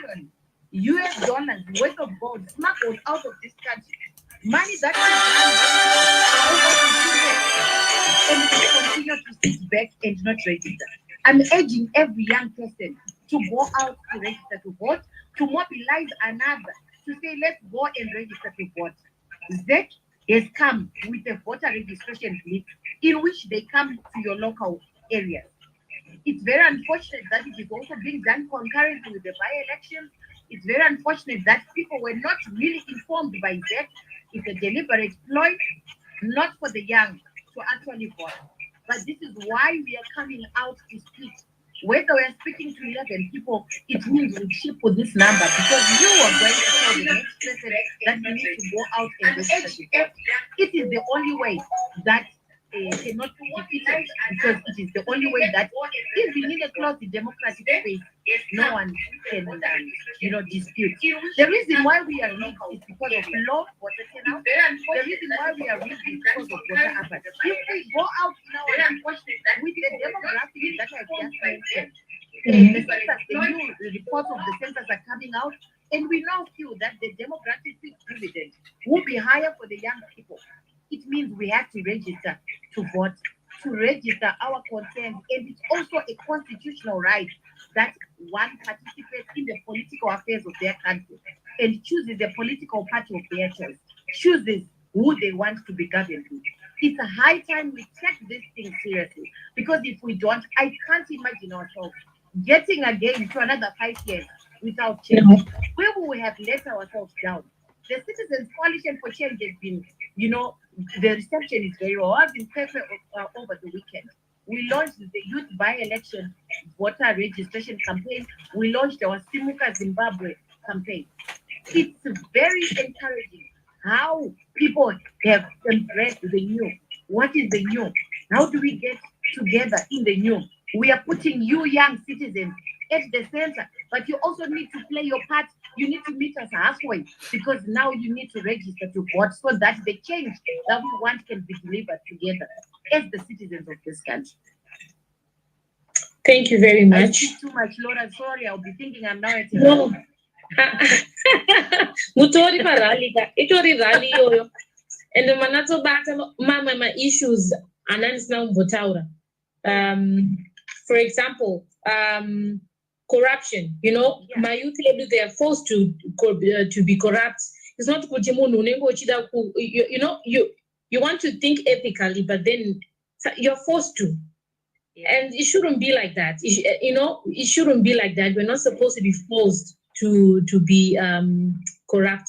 million US dollars worth of gold smuggled out of this country. Money that is done for over 15 years, and we continue to sit back and not register. I'm urging every young person to go out to register to vote, to mobilize another, to say, let's go and register to vote. ZEC has come with a voter registration slip in which they come to your local areas. It's very unfortunate that it is also being done concurrently with the by-elections. It's very unfortunate that people were not really informed by that. It's a deliberate ploy, not for the young to actually vote. But this is why we are coming out to speak. Whether we are speaking to 11 people, it means we ship with this number because you are going to tell the next person that you need to go out and register. It is the only way that cannot be defeated because it is the only way that even in a closed democratic space, no one can, dispute. The reason why we are rigged is because of low voter turnout. The reason why we are rigged is because of voter apathy. If we go out now with the demographics that I just mentioned, the census, the new reports of the census are coming out, and we now feel that the demographic dividend will be higher for the young people. It means we have to register to vote, to register our consent, and it's also a constitutional right that one participates in the political affairs of their country and chooses the political party of their choice, chooses who they want to be governed with. It's a high time we take this thing seriously because if we don't, I can't imagine ourselves getting again to another 5 years without change. Where will we have let ourselves down? The Citizens Coalition for Change has been, the reception is very well. I've been perfect over the weekend. We launched the youth by-election voter registration campaign. We launched our Simuka Zimbabwe campaign. It's very encouraging how people have embraced the new. What is the new? How do we get together in the new? We are putting you young citizens at the center, but you also need to play your part. You need to meet us halfway because now you need to register to vote so that the change that we want can be delivered together as the citizens of this country. Thank you very much. I speak too much, Laura. Sorry, I'll be thinking I'm now at no. Mutori rally, itori rally yoyo. And the manato bata my issues and now votaura. For example, corruption. My youth they are forced to be corrupt. It's not you want to think ethically, but then you're forced to. And it shouldn't be like that. It shouldn't be like that. We're not supposed to be forced to be corrupt.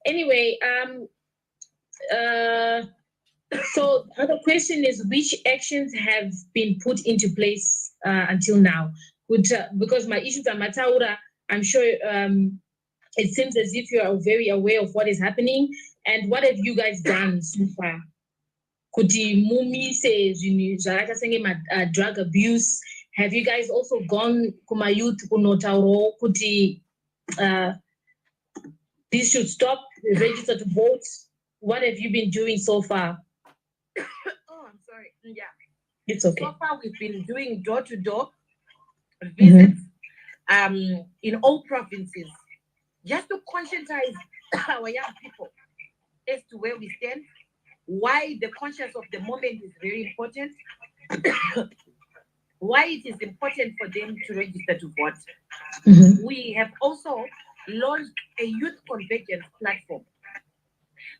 Anyway, so the other question is which actions have been put into place until now? Because my issues are Mataura, I'm sure it seems as if you are very aware of what is happening. And what have you guys done so far? Kuti Mumi says, drug abuse. Have you guys also gone kuma youth kunotauro kuti this should stop, register to vote? What have you been doing so far? Oh, I'm sorry. Yeah. It's okay. So far, we've been doing door-to-door visits in all provinces just to conscientize our young people as to where we stand, why the conscience of the moment is very important, why it is important for them to register to vote. We have also launched a youth convergence platform.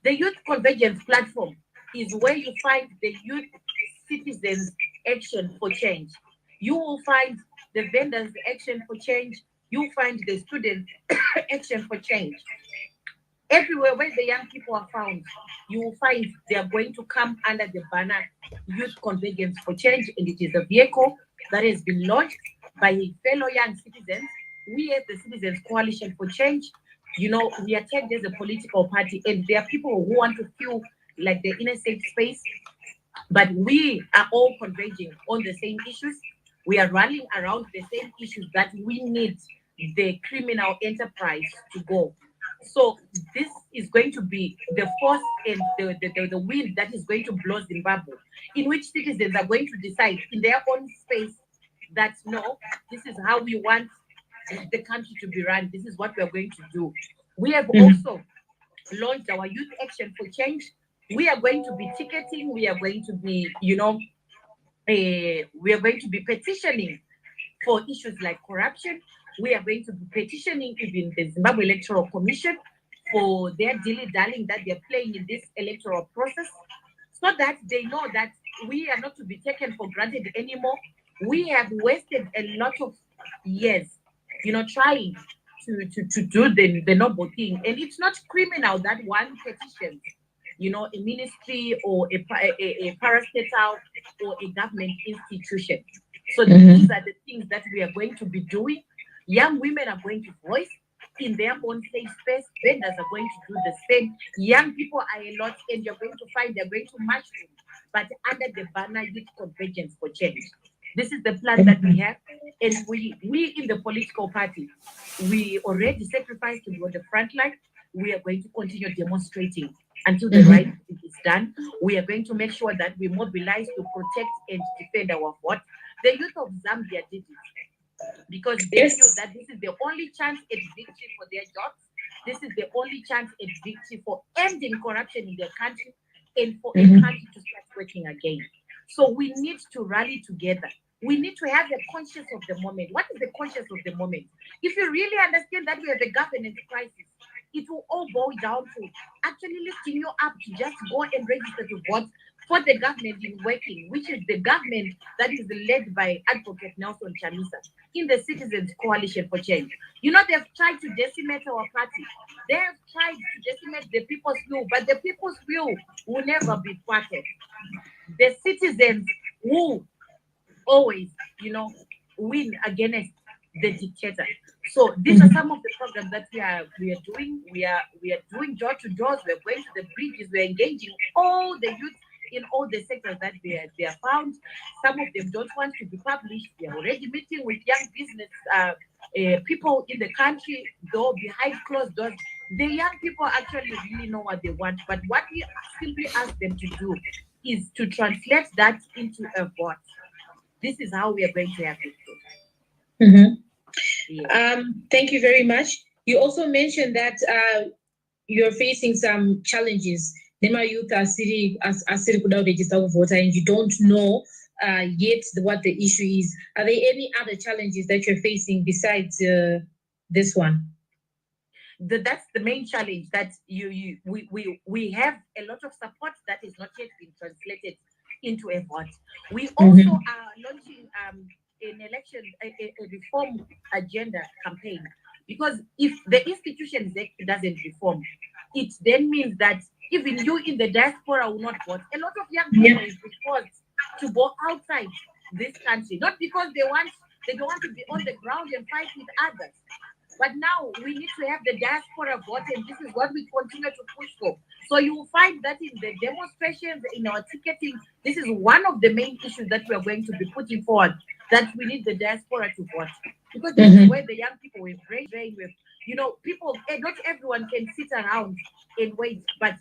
The youth convergence platform is where you find the youth citizens action for change. You will find the vendors action for change. You find the students action for change. Everywhere where the young people are found, you will find they are going to come under the banner Youth Convergence for Change, and it is a vehicle that has been launched by fellow young citizens. We as the Citizens Coalition for Change, we are tagged as a political party, and there are people who want to feel like they're in a safe space, but we are all converging on the same issues. We are rallying around the same issues that we need the criminal enterprise to go. So this is going to be the force and the wind that is going to blow Zimbabwe, in which citizens are going to decide in their own space that no, this is how we want the country to be run. This is what we are going to do. We have Mhm. also launched our Youth Action for Change. We are going to be ticketing. We are going to be, we are going to be petitioning for issues like corruption. We are going to be petitioning even the Zimbabwe Electoral Commission for their dilly-dallying that they're playing in this electoral process, so that they know that we are not to be taken for granted anymore. We have wasted a lot of years, trying to do the noble thing. And it's not criminal that one petition, a ministry or a parastatal or a government institution. So these Mhm. are the things that we are going to be doing. Young women are going to voice in their own safe space. Vendors are going to do the same. Young people are a lot, and you're going to find they're going to mushroom, but under the banner Youth Convergence for Change. This is the plan that we have, and we in the political party, we already sacrificed to be on the front line. We are going to continue demonstrating until the right Mhm. thing is done. We are going to make sure that we mobilize to protect and defend our vote. The youth of Zambia did it because they feel Yes. that this is the only chance at victory for their jobs. This is the only chance at victory for ending corruption in their country and for a Mhm. country to start working again. So we need to rally together. We need to have a conscience of the moment. What is the conscience of the moment? If you really understand that we have a governance crisis, it will all boil down to actually lifting you up to just go and register to vote for the government in working, which is the government that is led by Advocate Nelson Chamisa in the Citizens Coalition for Change. They've tried to decimate our party. They have tried to decimate the people's will, but the people's will never be thwarted. The citizens will always, win against the dictator. So these are some of the programs that we are doing. We are doing door to doors. We're going to the bridges. We're engaging all the youth in all the sectors that they are found. Some of them don't want to be published. We are already meeting with young business people in the country, though behind closed doors. The young people actually really know what they want, but what we simply ask them to do is to translate that into a vote. This is how we are going to have victory. Mhm. Yes. Thank you very much. You also mentioned that you're facing some challenges. Nema youth are sitting without register voter, and you don't know yet what the issue is. Are there any other challenges that you're facing besides this one? That's the main challenge that we have a lot of support that is not yet been translated into a vote. We also Mhm. are launching an election a reform agenda campaign, because if the institution doesn't reform, it then means that even you in the diaspora will not vote. A lot of young people Yeah. have been forced to go outside this country, not because they don't want to be on the ground and fight with others, but now we need to have the diaspora vote, and this is what we continue to push for. So you will find that in the demonstrations, in our ticketing, this is one of the main issues that we are going to be putting forward, that we need the diaspora to vote. Because this is Mhm. where the young people with brain with, people, not everyone can sit around and wait, but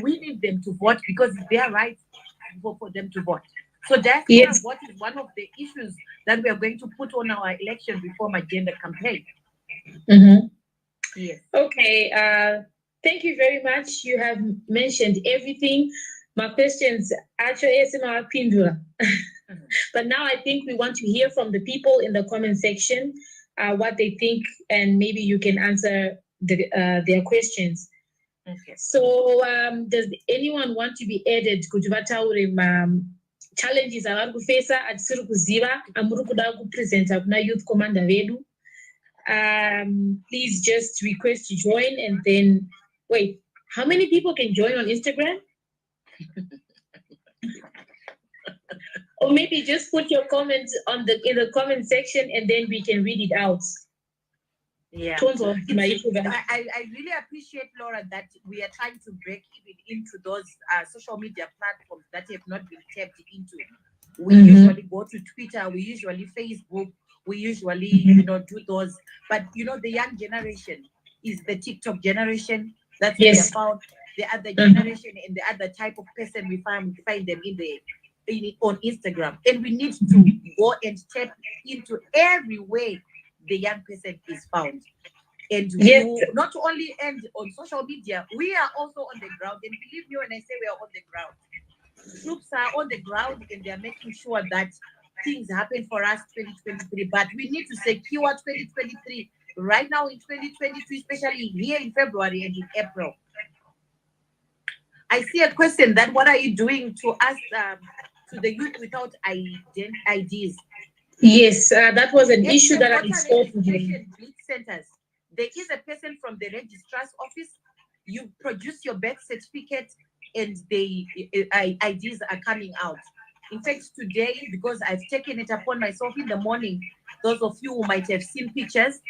we need them to vote because it's their right for them to vote. So diaspora Yes. vote is one of the issues that we are going to put on our election reform agenda campaign. Mhm. Yes. Okay. Thank you very much. You have mentioned everything. My questions actually are pendula. Mhm. But now I think we want to hear from the people in the comment section what they think, and maybe you can answer their questions. Okay. So, does anyone want to be added kuti vataure challenges avari kufesa atisiri kuziva amuri kuda kupresenta kuna youth commander vedu? Please just request to join, and then wait. How many people can join on Instagram? Or maybe just put your comments in the comment section, and then we can read it out. Yeah. Tons of my It's, issue. I really appreciate, Laura, that we are trying to break even into those social media platforms that have not been tapped into. We usually go to Twitter, we usually Facebook, we usually, do those. But, the young generation is the TikTok generation. That's where they're Yes. found. The other Mhm. generation and the other type of person we find them on Instagram. And we need to go and tap into every way the young person is found. And Yes. you not only end on social media, we are also on the ground. And believe me when I say we are on the ground, troops are on the ground and they are making sure that things happen for us 2023. But we need to secure 2023 right now in 2022, especially here in February and in April. I see a question that what are you doing to us, to the youth without IDs? Yes, that was an At issue the that I voter saw today. registration blitz centers, there is a person from the registrar's office. You produce your birth certificate, and the IDs are coming out. In fact, today, because I've taken it upon myself in the morning, those of you who might have seen pictures,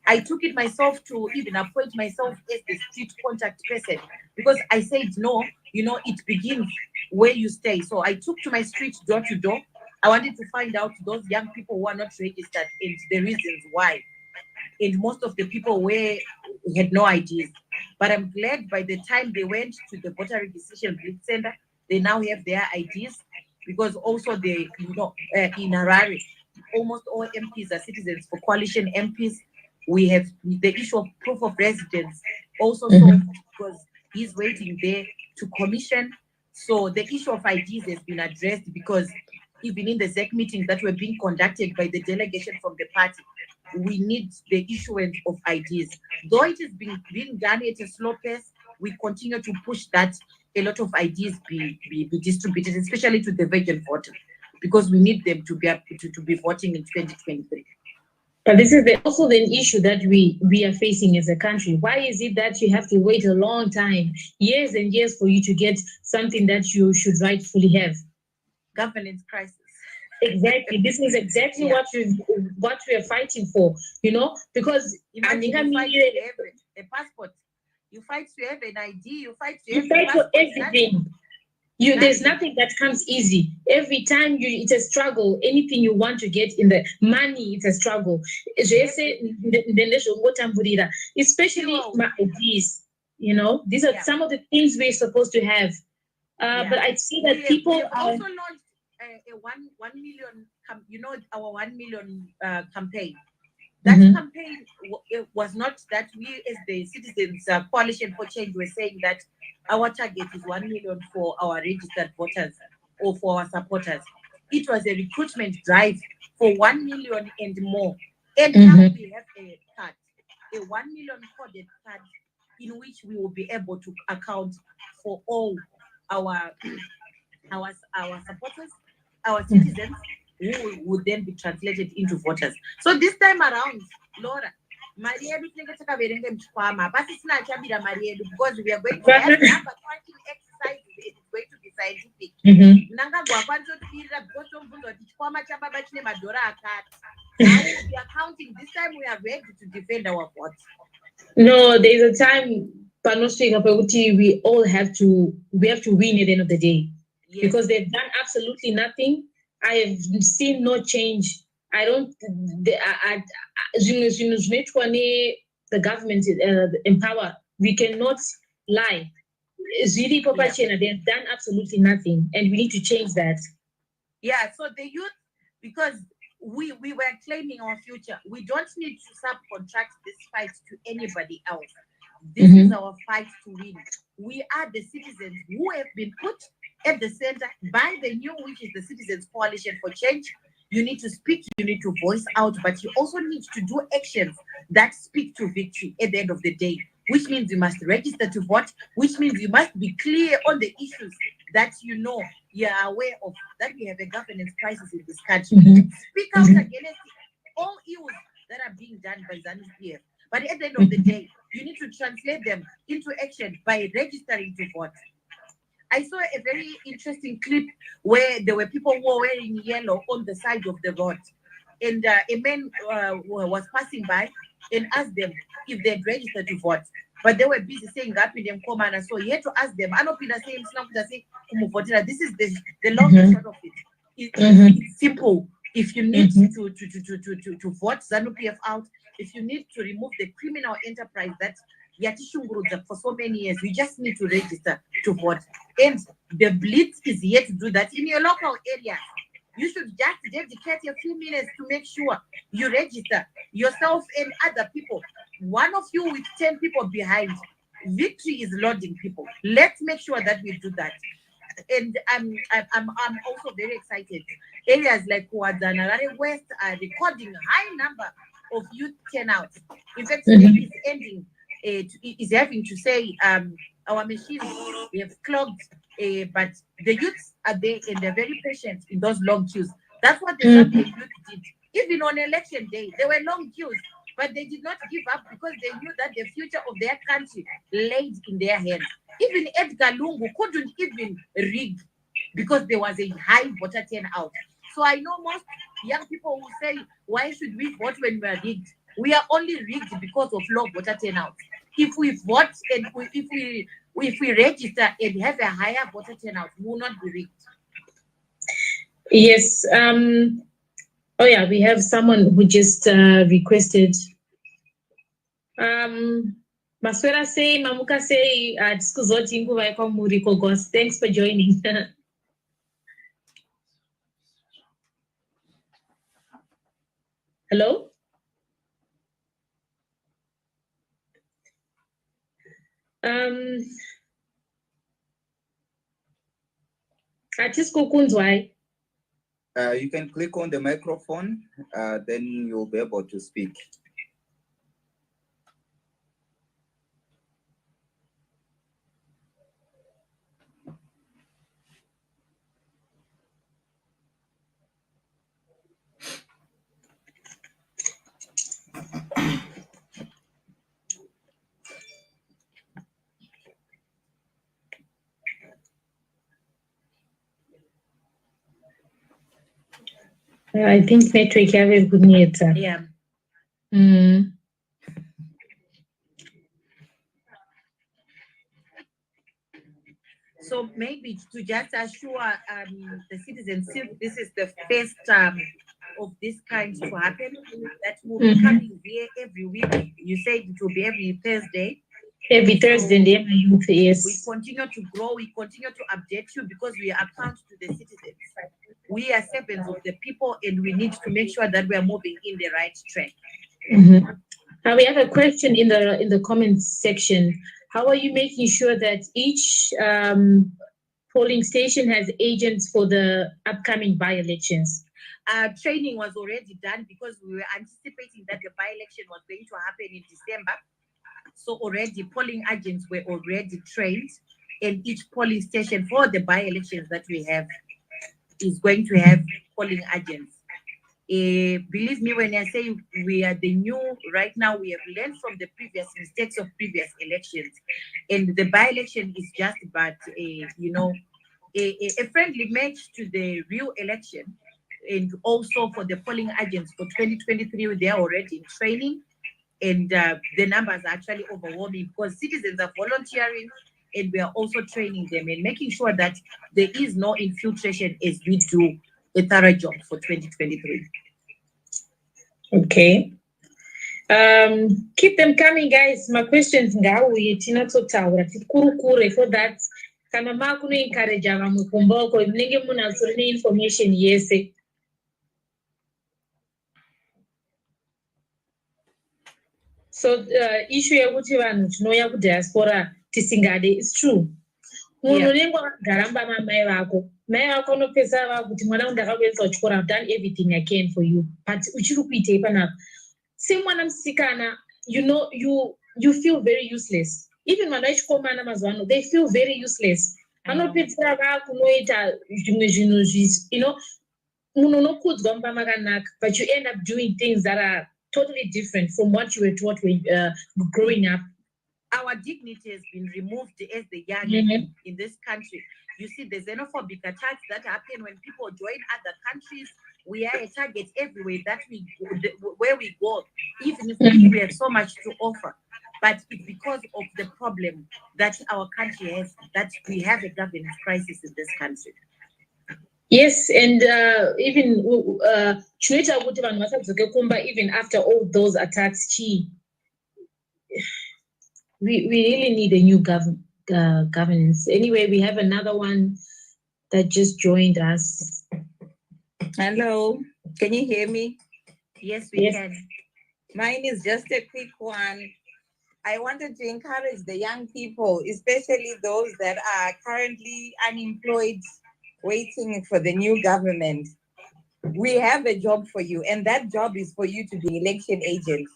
I took it myself to even appoint myself as the street contact person because I said, no, it begins where you stay. So I took to my street door to door. I wanted to find out those young people who are not registered and the reasons why. And most of the people had no ideas. But I'm glad by the time they went to the voter registration blitz center, they now have their ideas because also in Harare, almost all MPs are citizens. For coalition MPs, we have the issue of proof of residence also solved because he's waiting there to commission. So the issue of IDs has been addressed because even in the ZEC meetings that were being conducted by the delegation from the party, we need the issuance of IDs. Though it is being done at a slow pace, we continue to push that a lot of IDs be distributed, especially to the virgin voter, because we need them to be voting in 2023. But this is also the issue that we are facing as a country. Why is it that you have to wait a long time, years and years, for you to get something that you should rightfully have? Governance crisis. Exactly. This is exactly what we are fighting for. Because imagine you fight to have a passport, you fight to have an ID, you fight to have fight for everything. There's nothing that comes easy. Every time it's a struggle. Anything you want to get in the money, it's a struggle. Especially my IDs. These are some of the things we're supposed to have. But I see that people have also launched a 1 million, our 1 million campaign. That campaign was not that we, as the Citizens Coalition for Change, were saying that our target is 1 million for our registered voters or for our supporters. It was a recruitment drive for 1 million and more. And now we have a card, a 1 million coded card, in which we will be able to account for all our supporters, our citizens, who would then be translated into voters. So this time around, Laura, mari yedu tinenge takaverenga mchikwama pasisina achabira mari yedu because we are going to have number crunching exercises. It's going to be scientific. Mnangagwa kwanotibirira because tombunzwa kuti chikwama chababa chine madhora akati. Now we are counting. This time we are ready to defend our vote. No, there's a time we all have to win at the end of the day. Yes. Because they've done absolutely nothing. I have seen no change. I don't. The government empower. We cannot lie. Really, they've done absolutely nothing, and we need to change that. Yeah. So the youth, because we were claiming our future, we don't need to subcontract this fight to anybody else. This is our fight to win. We are the citizens who have been put at the center by the new, which is the Citizens Coalition for Change. You need to speak, you need to voice out, but you also need to do actions that speak to victory at the end of the day, which means you must register to vote, which means you must be clear on the issues that you are aware of, that we have a governance crisis in this country. Speak out against all ills that are being done by ZANU-PF. But at the end of the day, you need to translate them into action by registering to vote. I saw a very interesting clip where there were people who were wearing yellow on the side of the road. And a man was passing by and asked them if they'd registered to vote. But they were busy saying that with them command. So he had to ask them. This is the long and short of it. It's simple. If you need to vote ZANU-PF out, if you need to remove the criminal enterprise that Yatishungurudza for so many years, you just need to register to vote. And the Blitz is here to do that in your local area. You should just dedicate a few minutes to make sure you register yourself and other people. One of you with 10 people behind. Victory is loading people. Let's make sure that we do that. And I'm also very excited. Areas like Kuadana West are recording high number of youth turnout. In fact, today is ending. Is having to say our machines have clogged, but the youths are there and they're very patient in those long queues. That's what the Zambian youth did. Even on election day, there were long queues, but they did not give up because they knew that the future of their country laid in their hands. Even Edgar Lungu couldn't even rig because there was a high voter turnout. So I know most young people will say, why should we vote when we are rigged? We are only rigged because of low voter turnout. If we vote and if we register and have a higher voter turnout, we will not be rigged. Yes. Oh yeah, we have someone who just requested. Maswera say, Mamuka say, Skuzoti Nguva Muriko Ghost. Thanks for joining. Hello? Atisko Kunzwai. You can click on the microphone, then you'll be able to speak. I think network have a good need. Yeah. So maybe to just assure the citizens, since this is the first of this kind to happen, that will be coming here every week. You said it will be every Thursday. Every Thursday, yes. We continue to grow, we continue to update you because we are account to the citizens. We are servants of the people and we need to make sure that we are moving in the right track. Now we have a question in the comments section. How are you making sure that each polling station has agents for the upcoming by-elections? Training was already done because we were anticipating that the by-election was going to happen in December. So already polling agents were already trained, and each polling station for the by-elections that we have is going to have polling agents. Believe me when I say we are the new, right now we have learned from the previous mistakes of previous elections, and the by-election is just but a friendly match to the real election. And also for the polling agents for 2023, they are already in training, and the numbers are actually overwhelming because citizens are volunteering, and we are also training them and making sure that there is no infiltration as we do a thorough job for 2023. Okay. Keep them coming, guys. My questions now we tinatsotsaura tikurukure for that. Kana makuno encourage vamwe kumboko munenge munazorine information yese. So issue yekuti vanhu tinouya kudiaspora tisingade is true. Munhu unenge wakagara mumba mamai vako. Mai vako unopedzisa vakuti mwana ndakakuendesa kuchikora, I've done everything I can for you. But uchiri kuitei panapa. Semwana musikana, you feel very useless. Even vana vechikomana mazuva ano, they feel very useless. Vanopedzisira vakunoita zvimwe zvinhu munhu unokudzwa mumba makanaka, but you end up doing things that are totally different from what you were taught when growing up. Our dignity has been removed as the young in this country. You see the xenophobic attacks that happen when people join other countries. We are a target everywhere that where we go, even if we have so much to offer. But it's because of the problem that our country has, that we have a governance crisis in this country. Yes, and even even after all those attacks, we really need a new governance. Anyway, we have another one that just joined us. Hello, can you hear me? Yes, we Yes. can. Mine is just a quick one. I wanted to encourage the young people, especially those that are currently unemployed, waiting for the new government. We have a job for you, and that job is for you to be election agent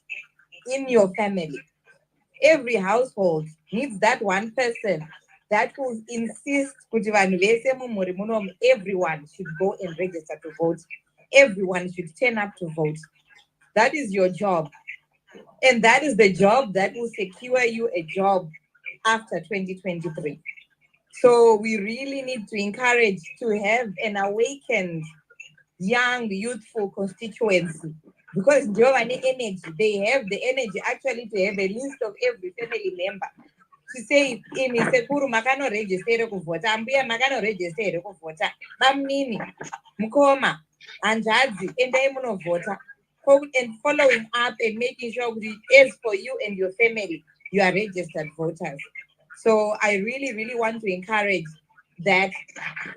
in your family. Every household needs that one person that will insist kuti vanhu vese mumhuri munomu, everyone should go and register to vote. Everyone should turn up to vote. That is your job. And that is the job that will secure you a job after 2023. So we really need to encourage to have an awakened young youthful constituency, because Giovanni energy, they have the energy actually to have a list of every family member to say imi sekuru makano register kuvhota, mbuya makano register kuvhota, bamnini mukoma hanzvadzi endai munovhota, and following up and making sure that as for you and your family you are registered voters. So I really want to encourage that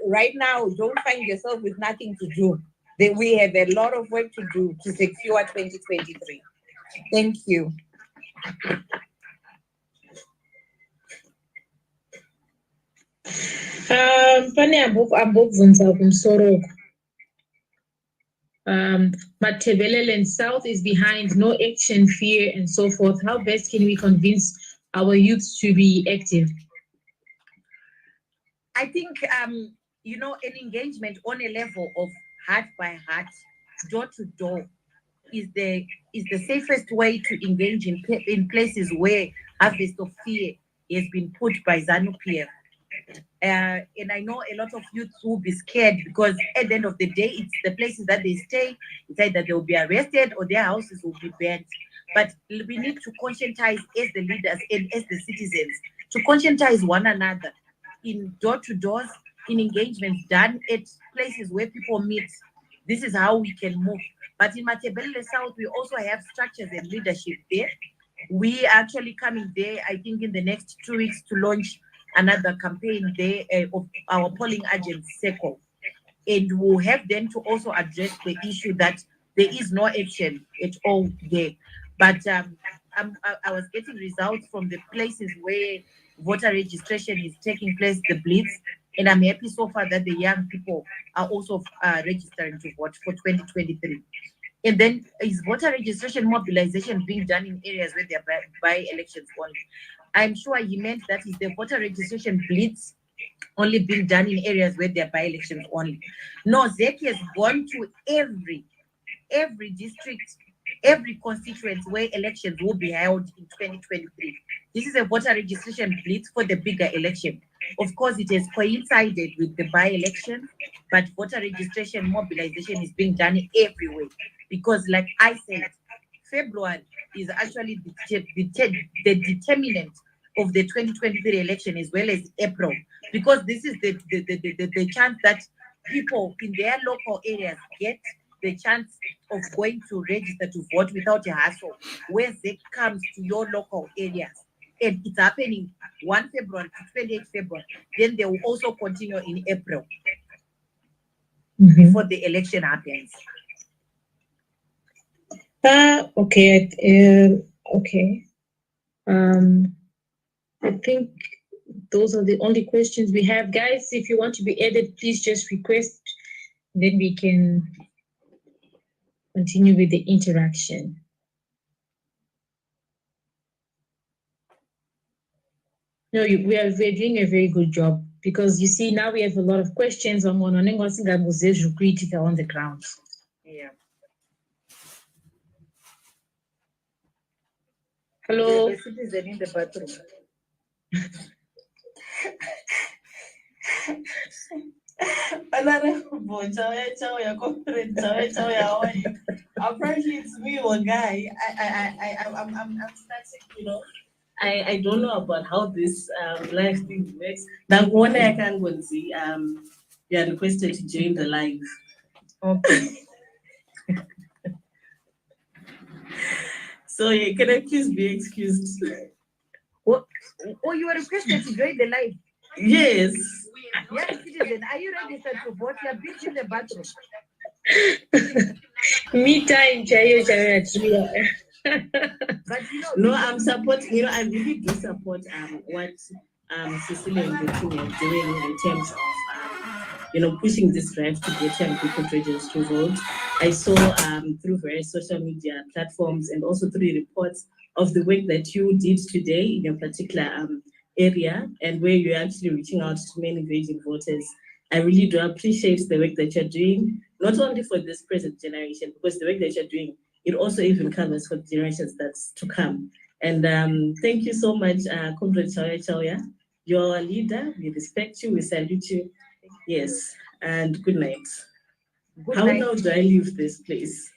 right now. Don't find yourself with nothing to do. That we have a lot of work to do to secure 2023. Thank you. Pane ambobvunza kumusoro uku. Matebeleland South is behind, no action, fear, and so forth. How best can we convince our youth to be active? I think an engagement on a level of heart by heart, door to door, is the safest way to engage in places where harvest of fear has been put by ZANU PF. And I know a lot of youths will be scared because at the end of the day, it's the places that they stay. It's either they will be arrested or their houses will be burnt. But we need to conscientize as the leaders and as the citizens to conscientize one another in door to doors, in engagements done at places where people meet. This is how we can move. But in Matebele South, we also have structures and leadership there. We are actually coming there, I think, in the next 2 weeks to launch another campaign there of our polling agent circle. And we'll have them to also address the issue that there is no action at all there. But I was getting results from the places where voter registration is taking place, the blitz, and I'm happy so far that the young people are also registering to vote for 2023. And then is voter registration mobilization being done in areas where there are by elections only? I'm sure he meant that is the voter registration blitz only being done in areas where there are by elections only. No, ZEC has gone to every district, every constituency where elections will be held in 2023. This is a voter registration blitz for the bigger election. Of course, it has coincided with the by-election, but voter registration mobilization is being done everywhere. Because, like I said, February is actually the determinant of the 2023 election, as well as April, because this is the chance that people in their local areas get the chance of going to register to vote without a hassle, where ZEC comes to your local areas. And it's happening 1 February to 28 February. Then they will also continue in April before the election happens. Okay. Okay. I think those are the only questions we have. Guys, if you want to be added, please just request, then we can continue with the interaction. No, we're doing a very good job, because you see, now we have a lot of questions on on the ground. Yeah. Hello. The citizen in the bathroom. Apparently it's me or guy. I'm starting, I don't know about how this live thing works. Now one I can go and see you are requested to join the live. Okay. So yeah, can I please be excused? What? Oh, you were requested to join the live. Yes. Young citizen, are you registered to vote? You're busy in the bathroom. Me time, chayo, chayo. But you know, No, I'm supporting, you know, I really do support what Cecilia and the team are doing in terms of you know, pushing this drive to get young people registered to vote. I saw through various social media platforms and also through reports of the work that you did today in your particular area and where you're actually reaching out to many virgin voters. I really do appreciate the work that you're doing, not only for this present generation, because the work that you're doing, it also even covers for the generations that's to come. And thank you so much, Comrade Chawya Chawya. You're a leader. We respect you. We salute you. Yes, and good night. good How night. now do I leave this place?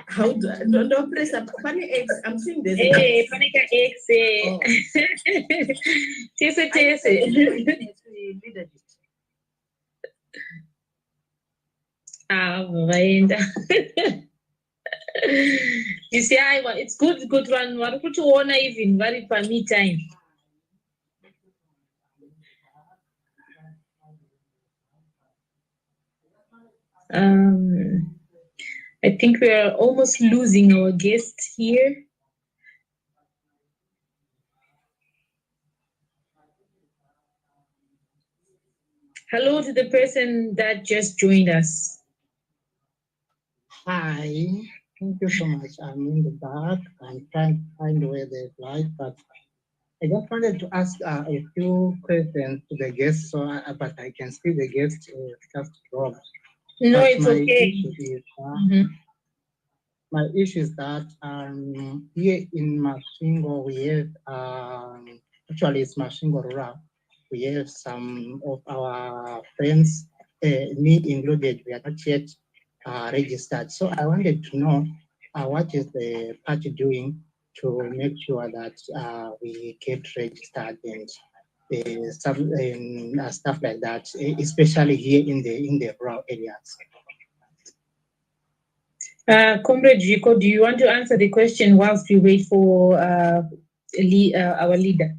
How do I? No, press up. Funny X. I'm seeing this. Hey, panika X. Oh. Tese, Are you saying tese. leadership? Ah, vaenda. You see, it's good one. Vari kutoona even vari me time. I think we are almost losing our guest here. Hello to the person that just joined us. Hi, thank you so much. I'm in the back. I'm trying to find where the light, but I just wanted to ask a few questions to the guests, but I can see the guest just dropped. No, But it's okay. My issue is that here in Mashingo we have actually it's Mashingo Rural. We have some of our friends, me included, we are not yet registered. So I wanted to know what is the party doing to make sure that we get registered and stuff like that, especially here in the rural areas. Comrade Rico, do you want to answer the question whilst we wait for our leader?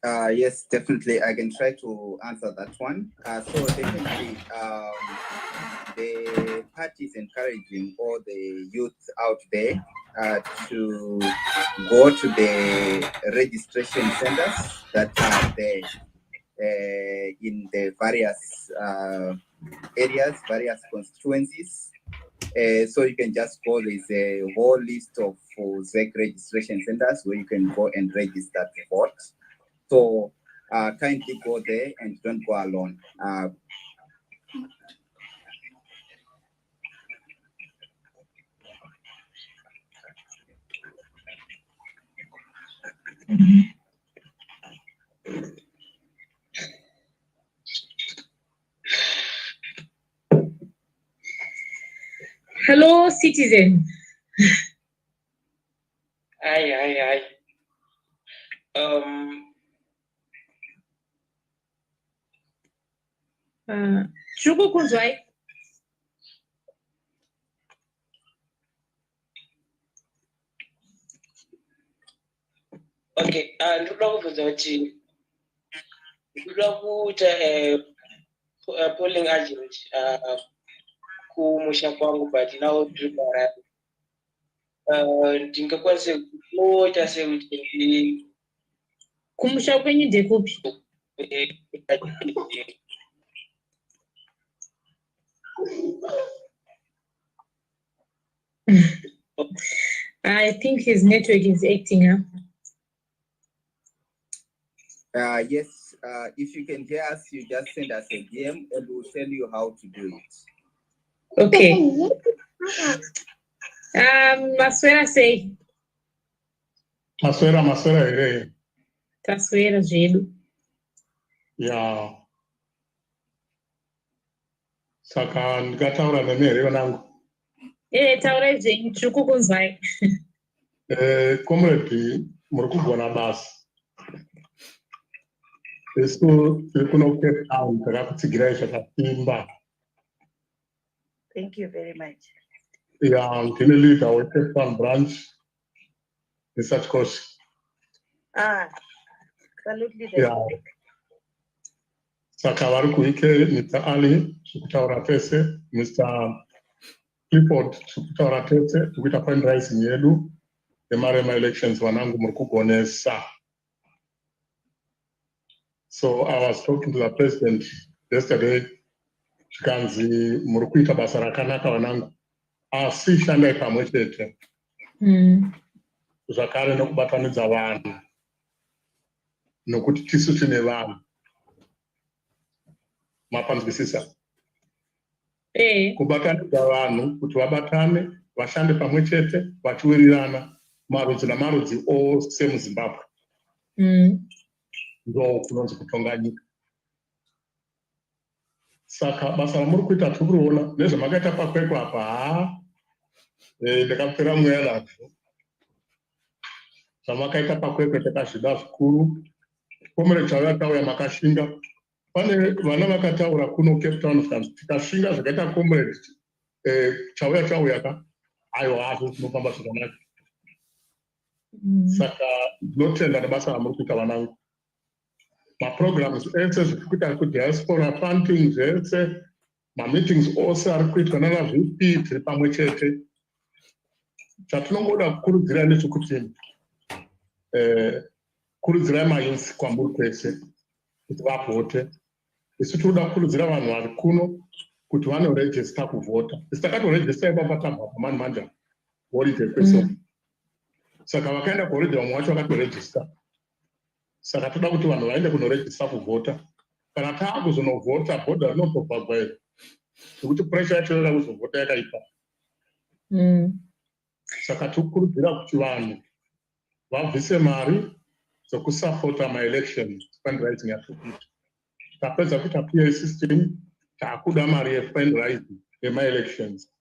Yes, definitely. I can try to answer that one. So definitely, the party is encouraging all the youth out there to go to the registration centers that are there in the various areas, various constituencies. So you can just go, there's a whole list of ZEC registration centers where you can go and register to vote. So kindly go there and don't go alone. Hello, citizen. Hi. Shuko kunzwai. Okay, ndikuda kubvunza kuti ndikuda kuita polling agent kumusha kwangu but now ndiri kuHarare. Ndingakwanisa kuita sekuti Kumusha kwenyu ndekupi? I think his network is acting up. Yes, if you can hear us, you just send us a DM and we'll tell you how to do it. Okay. Maswera say. Maswera ere. Taswera zvedu. Ya. Saka ndikataura nemi here vanangu. Taura zvenyu tiri kukunzwai. Comrade muri kugona basa. Isu tiri kuno Cape Town takakutsigirai zvakasimba. Thank you very much. Ya, ndine leader weCape Town branch neSachkosi. Salute leadership. Ya. Saka vari kuike Mr. Ali tikutaura tese, Mr. Clifford tikutaura tese, tikuita fundraising yedu emarema elections vanangu muri kugonesa. So I was talking to the president yesterday. Chikanzi muri kuita basa rakanaka vanangu. Asi shandai pamwe chete. Zvakare nokubatanidza vanhu. Nokuti tisu tine vanhu. Mapanzwisisa. Kubatanidza vanhu kuti vabatane, vashande pamwe chete, vachiwirirana marudzi namarudzi ose muZimbabwe. Ndo kunonzi kutonga nyika. Saka basa ramuri kuita tiri kuriona nezvamakaita pakwekwe apa ndakapfera mweya nazvo. Zvamakaita pakwekwe takazvida zvikuru. Komere chauya tauya makashinga. Pane vana vakataura kuno Cape Town tikashinga zvakaita comrade chauya ka aiwa hazvo tinofamba zvakanaka. Saka ndinotenda nebasa ramuri kuita vanangu. Programs ese zvikuita kudiaspora funding zvese meetings ose ari kuitwa nana VP tiri pamwe chete. Chatinongoda kukurudzira ndechekuti kurudzirai mayouth kwamburi kwese kuti vavhote. Isu tinoda kukurudzira vanhu vari kuno kuti vanorejista kuvhota. Isi takatorejista ipapa tabva pamani manja holiday kwese. Saka vakaenda kuholiday vamwe vacho vakatorejista. Saka toda kuti vanhu vaende kunorejista kuvhota. Kana taakuzonovhota bhodha rinotobvagwa iri. Nekuti pressure yacho yoda kuzovhota yakaipa. Saka tikukurudzira kuti vanhu vabvise mari dzokusapota ma-elections fundraising yatiri kuita. Tapedza kuita PA system, taakuda mari yefundraising yema-elections.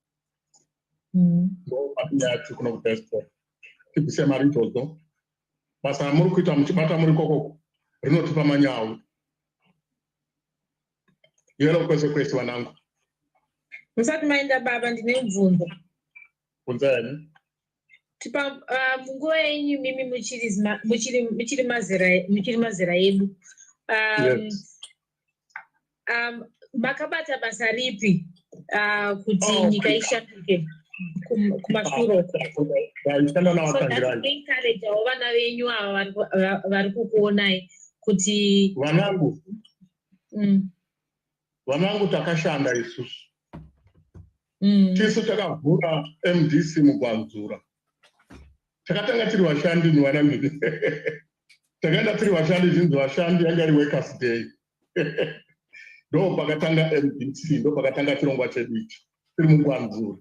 Ndo nyaya tiri kuno kudiaspora. Tibvise mari idzodzo. Basa ramuri kuita muchibata muri kokoko rinotipa manyawu. Yero kwese kwese vanangu. Musati maenda baba ndine mvunzo. Kunzani? Tipa munguva yenyu mimi muchiri mazera yedu. Makabata basa ripi kuti nyika ishanduke kumashure uko? Encourage vana venyu ava vari kukuonai kuti vanangu takashanda isusu. Tisu takavhura MDC mugwanzura. Takatanga tiri vashandi nevanangu. Takaenda tiri vashandi zvinzi vashandi yanga iri workers day. Ndo pakatanga MDC, ndo pakatanga chirongwa chedu ichi. Tiri mugwanzura.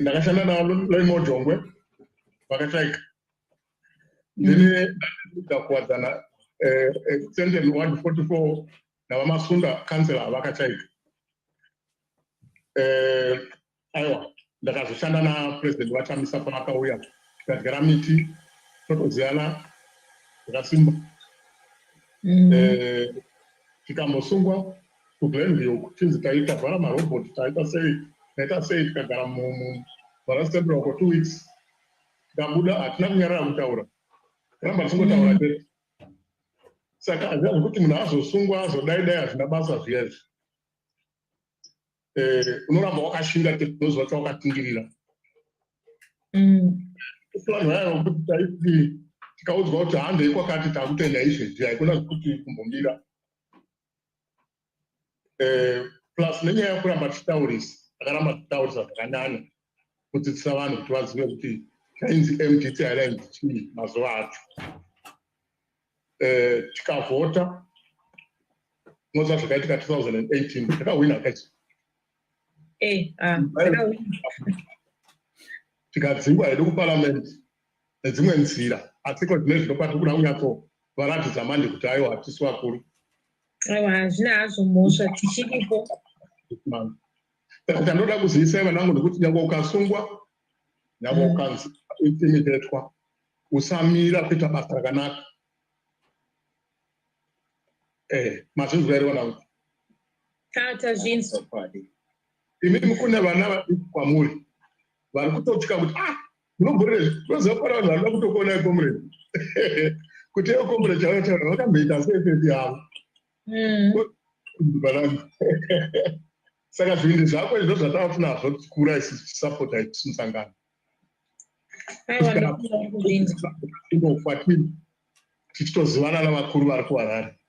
Ndakashanda navo Jongwe vakashaika. Ndine ndakuwadzana extended ward 44 navamasunda councillor vakashaika. Aiwa ndakazoshanda napresident vachamisa paakauya tikadyara miti totoziyana zvakasimba. Tikambosungwa kuGlenview kuchinzi taita vhara marobhoti taita sei tikagara muvarasitembura uko 2 weeks. Tikabuda hatina kunyarara kutaura. Ramba tisingotaura chete. Saka hazviya zvekuti munhu azosungwa azodai hazvina basa zviyazvi. Unoramba wakashinga tinozwa chawakatingirira. Vanhu vaya vokuti taiti tikaudzwa kuti handei kwakati takutenda izvezvi haikona zvekuti kumbomira. Plus nenyaya yekuramba tichitaurisa, takaramba tichitaurisa zvakanyanya kudzidzisa vanhu kuti vazive kuti chainzi MDC hainzi chii mazuva acho. Tikavhota mozva zvakaitika 2018 takahwina kachi. Tikadzingwa hedu kuparliament nedzimwe nzira asi ko dzine zvinopa tiri kuda kunyatsovaratidza mandi kuti aiwa hatisi vakuru. Aiwa hazvina hazvo mhosva tichiripo. Saka ndoda kuzivisai vanangu nekuti nyange ukasungwa nyange ukanzi intimidatwa usamira kuita basa rakanaka. Mazvinzwa here vanangu? Tazvinzwa. Imimi kune vana vadiki kwamuri vari kutotya kuti munobhorere zvoziva pana vanhu vanoda kutokuonai comrade. kuti ekombre chaiwo vakamboita sepepi yavo saka zvinhu zvako izvo zvatava tinazvo tikura isusu tisapota musangano kwatiri tichitozivana navakuru vari kuharare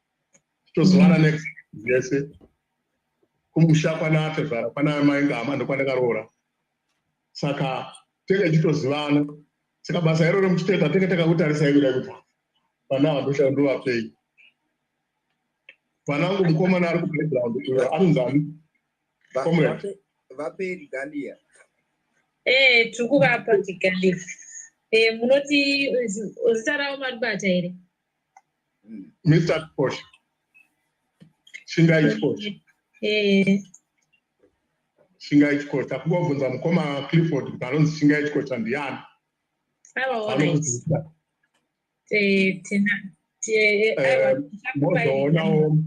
tichitozivana neyese kumusha kwanatezvara kwanamaingama ndokwandakaroora saka tenge tichitozivana saka basa iroro muchitoita tenge takakutarisai kudai kuti vana vandosha ndovapei vana vangu mukomana ari kuplayground uyo anonzani vapei galia tiri kuvapa tigalia munoti zita ravo maribata here Mr. Kosh Shingai Kosh Shingai Kosh takungobvunza mukoma Clifford kuti anonzi Shingai Kosh ndiani mozoonawo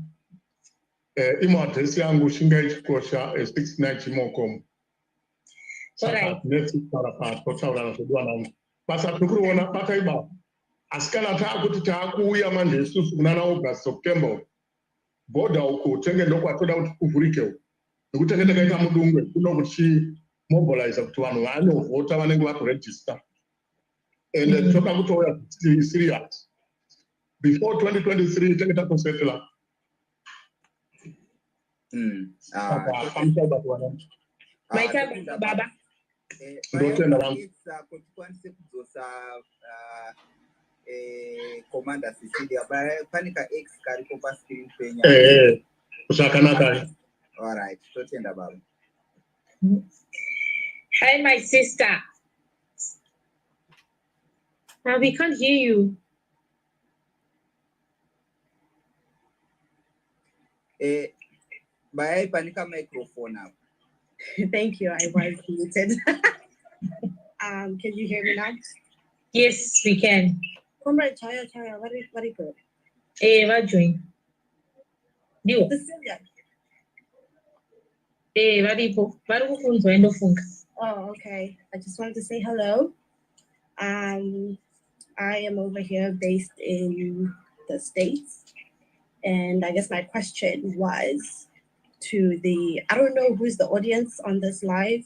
imo adresi yangu Shingai Kosha 69 Chimokomo saka tinetsara patotaura nazvoduwa nangu basa tiri kuriona batai baba asi kana taakuti taakuuya manje isusu kunana August September bhodha uko tenge ndokwatoda kuti kuvhurike uko nekuti tenge takaita mudungwe kuno kuti mobilize kuti vanhu vanovhota vanenge vakurejista and toka kutouya serious before 2023 tenge takosetela baba ndotenda vangu kuti tikwanise kudzosa Commander Cecilia pane ka X karipo pascreen penya zvakanaka all right totenda baba hi my sister now we can't hear you bayai panika microphone up. Thank you. I was muted. Can you hear me now? Yes, we can. Comrade Chaya, very good. What doing? You. Oh, okay. I just wanted to say hello. I am over here based in the States. And I guess my question was to I don't know who's the audience on this live,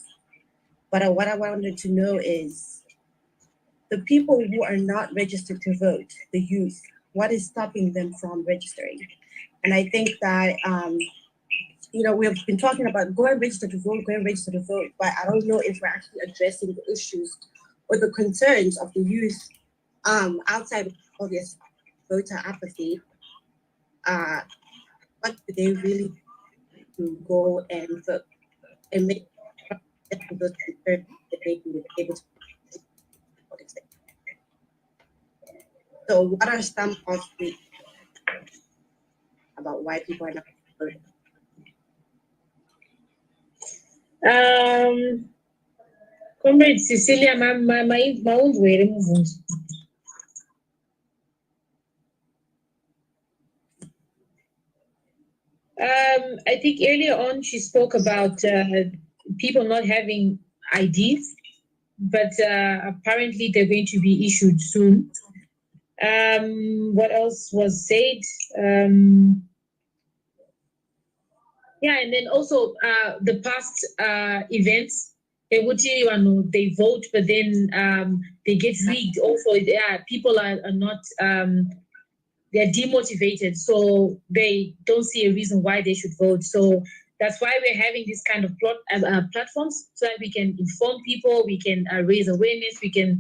but what I wanted to know is the people who are not registered to vote, the youth, what is stopping them from registering? And I think that, we've been talking about go and register to vote, but I don't know if we're actually addressing the issues or the concerns of the youth outside of obvious voter apathy. What do they really to go and vote and make those concerns that they can be able to. So what are some of the about why people are not voting? Comrade Cecilia, I think earlier on she spoke about people not having IDs, but apparently they're going to be issued soon. What else was said? Yeah, and then also the past events, they vote, but then they get rigged. Also, people are not. They're demotivated, so they don't see a reason why they should vote. So that's why we're having this kind of platforms, so that we can inform people, we can raise awareness, we can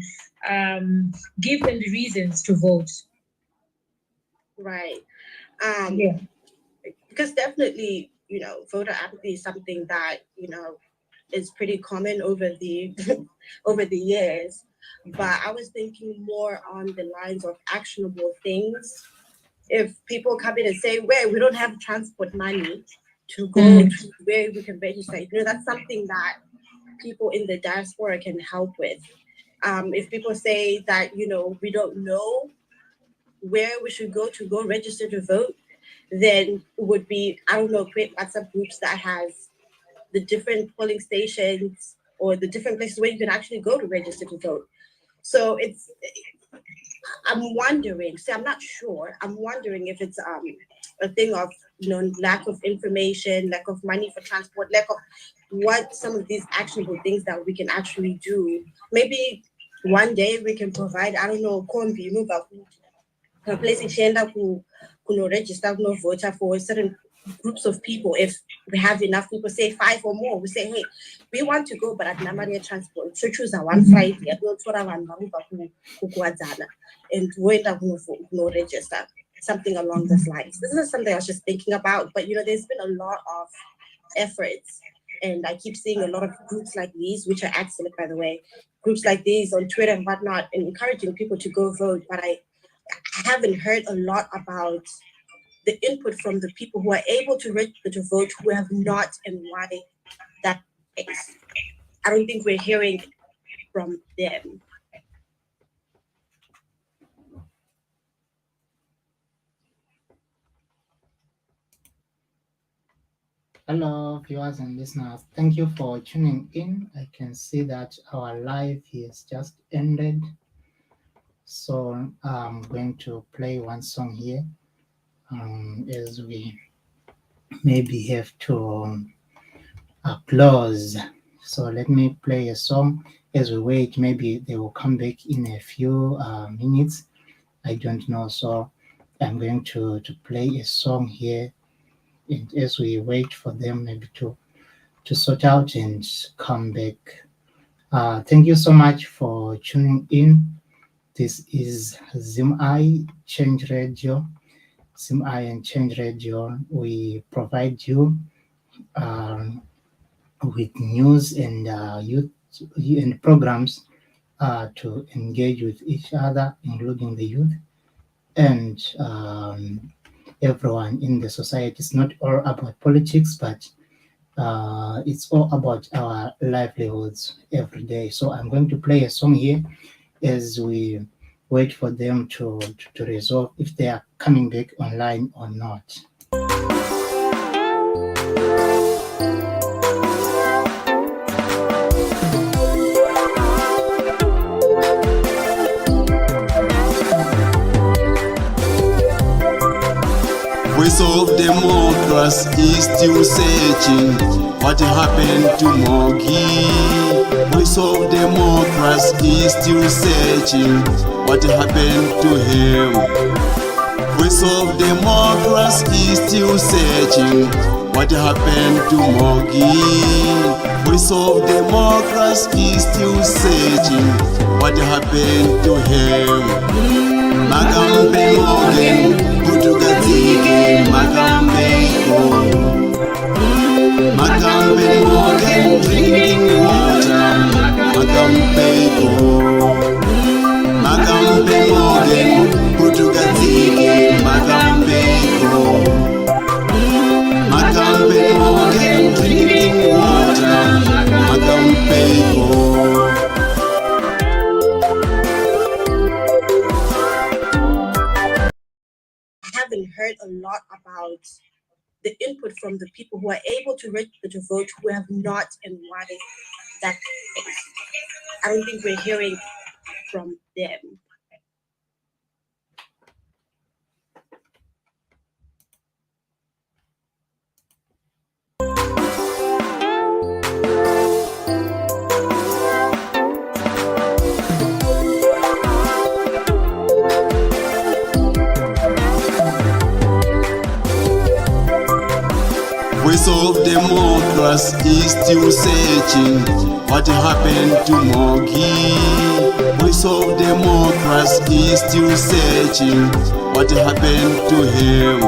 give them the reasons to vote. Right. Yeah. Because definitely, voter apathy is something that, is pretty common over the over the years. But I was thinking more on the lines of actionable things. If people come in and say, well, we don't have transport money to go to where we can register, that's something that people in the diaspora can help with. If people say that, we don't know where we should go to go register to vote, then it would be, create WhatsApp groups that has the different polling stations or the different places where you can actually go to register to vote. So I'm wondering, see, I'm not sure. I'm wondering if it's a thing of, you know, lack of information, lack of money for transport, lack of what some of these actionable things that we can actually do. Maybe one day we can provide, I don't know, kombi, a place in Shenda who register, no voter for certain groups of people. If we have enough people, say 5 or more, we say, hey, we want to go, but at Namaria transport. So choose a one Friday, I don't and wait up no register. Something along those lines. This is something I was just thinking about, but you know, there's been a lot of efforts, and I keep seeing a lot of groups like these, which are excellent, by the way, groups like these on Twitter and whatnot, and encouraging people to go vote. But I haven't heard a lot about the input from the people who are able to register to vote, who have not, and why that is. I don't think we're hearing from them. Hello, viewers and listeners. Thank you for tuning in. I can see that our live has just ended. So I'm going to play one song here as we maybe have to close. So let me play a song as we wait. Maybe they will come back in a few minutes. I don't know. So I'm going to play a song here. And as we wait for them maybe to sort out and come back. Thank you so much for tuning in. This is ZimI Change Radio. ZimI and Change Radio, we provide you with news and youth and programs to engage with each other, including the youth and everyone in the society. It's not all about politics, but it's all about our livelihoods every day. So I'm going to play a song here as we wait for them to resolve if they are coming back online or not. Voice of democracy is still searching what happened to Mogi. Voice of democracy is still searching what happened to him. Voice of democracy is still searching what happened to Mogi. Voice of democracy is still searching what happened to him. Magambe Morgan, Putugazike, Magambe Magambe Morgan, drinking water, Magambe Magambe Morgan, Putugazike, Magambe Magambe Morgan, drinking water, Magambe Heard a lot about the input from the people who are able to register to vote, who have not, and why that is. I don't think we're hearing from them. Voice of democracy is still searching what happened to Mogi. Voice of democracy is still searching what happened to him.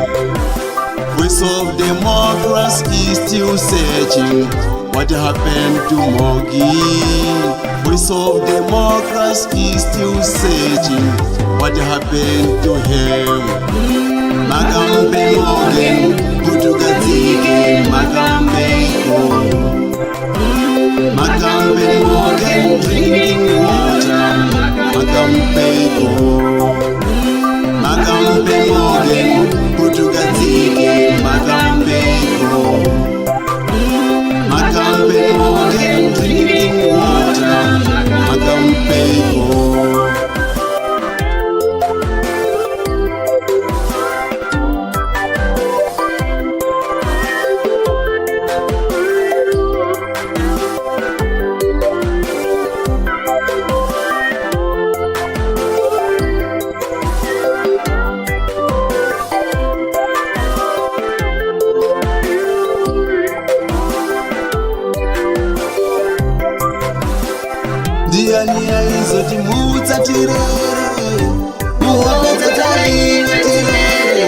Voice of democracy is still searching what happened to Mogi. Voice of democracy is still searching what happened to him. Magambe Morgan, Putugazike, Magambe Magambe Morgan, drinking water, Magambe Magambe Morgan, Putugazike, Magambe Magambe Morgan, drinking water, Magambe ndiani aizoti mutsatirere muhope dzataiva tirere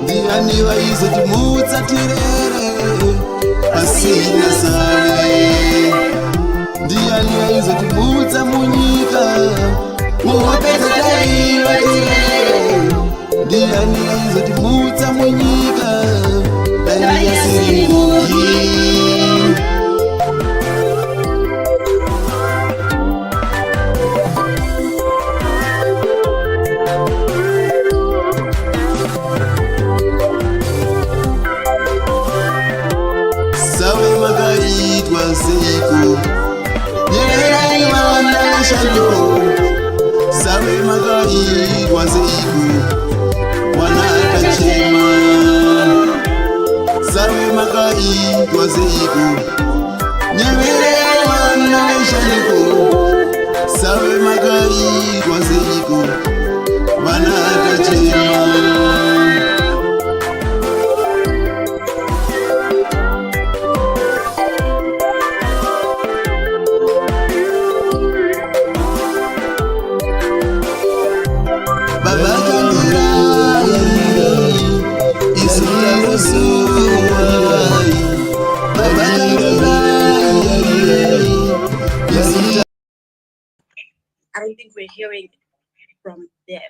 ndiani vaizoti mutsatirere pasina sare ndiani aizoti mutsa munyika muhope dzataiva tirere ndiani aizoti mutsa munyika daniasiri muhi seiko nyererai vana shanduko save makairwa seiko wana akachema save makairwa seiko nyererai vana shanduko save makairwa seiko wana akachema I don't think we're hearing from them.